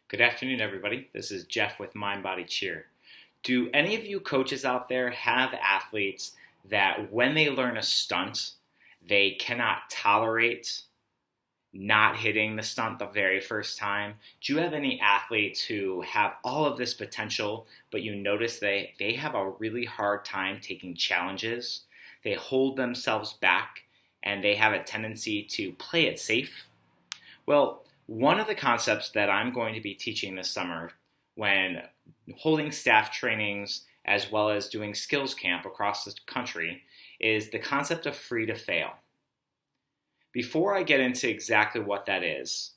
Good afternoon, everybody. This is Jeff with Mind Body Cheer. Do any of you coaches out there have athletes that when they learn a stunt, they cannot tolerate not hitting the stunt the very first time? Do you have any athletes who have all of this potential, but you notice they have a really hard time taking challenges? They hold themselves back and they have a tendency to play it safe? Well, one of the concepts that I'm going to be teaching this summer when holding staff trainings as well as doing skills camp across the country is the concept of free to fail. Before I get into exactly what that is,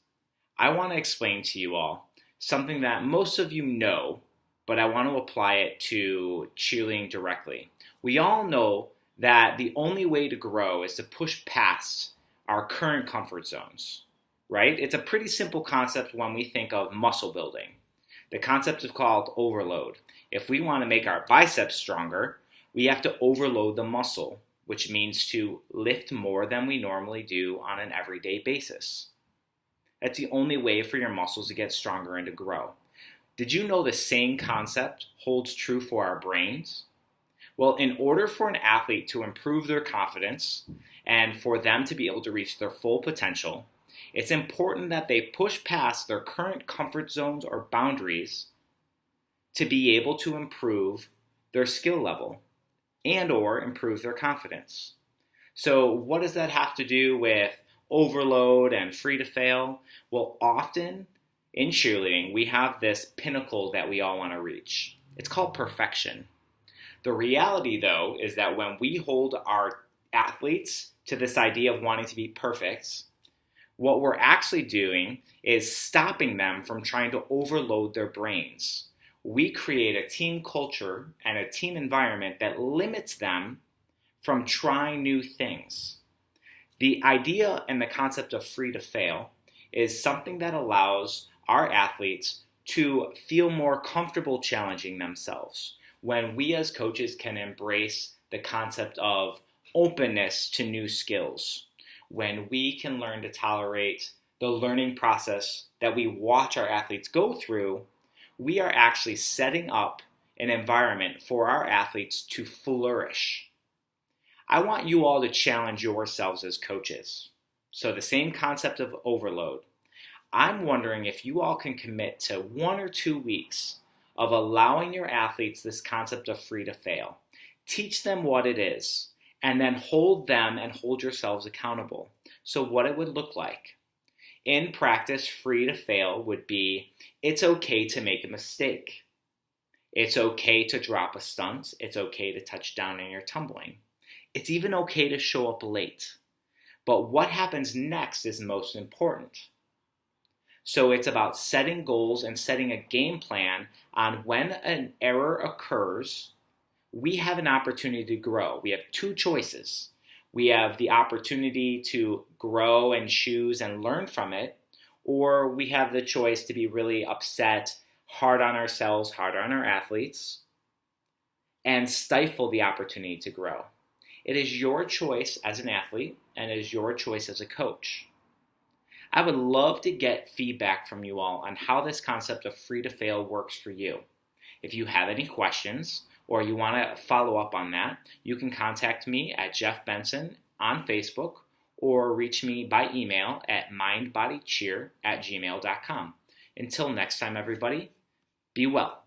I want to explain to you all something that most of you know, but I want to apply it to cheerleading directly. We all know that the only way to grow is to push past our current comfort zones. Right? It's a pretty simple concept when we think of muscle building. The concept is called overload. If we want to make our biceps stronger, we have to overload the muscle, which means to lift more than we normally do on an everyday basis. That's the only way for your muscles to get stronger and to grow. Did you know the same concept holds true for our brains? Well, in order for an athlete to improve their confidence and for them to be able to reach their full potential, it's important that they push past their current comfort zones or boundaries to be able to improve their skill level and or improve their confidence. So what does that have to do with overload and free to fail? Well, often in cheerleading, we have this pinnacle that we all want to reach. It's called perfection. The reality, though, is that when we hold our athletes to this idea of wanting to be perfect, what we're actually doing is stopping them from trying to overload their brains. We create a team culture and a team environment that limits them from trying new things. The idea and the concept of free to fail is something that allows our athletes to feel more comfortable challenging themselves when we as coaches can embrace the concept of openness to new skills. When we can learn to tolerate the learning process that we watch our athletes go through, we are actually setting up an environment for our athletes to flourish. I want you all to challenge yourselves as coaches. So the same concept of overload. I'm wondering if you all can commit to 1 or 2 weeks of allowing your athletes this concept of free to fail. Teach them what it is, and then hold them and hold yourselves accountable. So what it would look like. In practice, free to fail would be, it's okay to make a mistake. It's okay to drop a stunt. It's okay to touch down in your tumbling. It's even okay to show up late. But what happens next is most important. So it's about setting goals and setting a game plan on when an error occurs. We have an opportunity to grow. We have 2 choices. We have the opportunity to grow and choose and learn from it, or we have the choice to be really upset, hard on ourselves, hard on our athletes, and stifle the opportunity to grow. It is your choice as an athlete, and it is your choice as a coach. I would love to get feedback from you all on how this concept of free to fail works for you. If you have any questions, or you want to follow up on that, you can contact me at Jeff Benson on Facebook or reach me by email at mindbodycheer@gmail.com. Until next time, everybody, be well.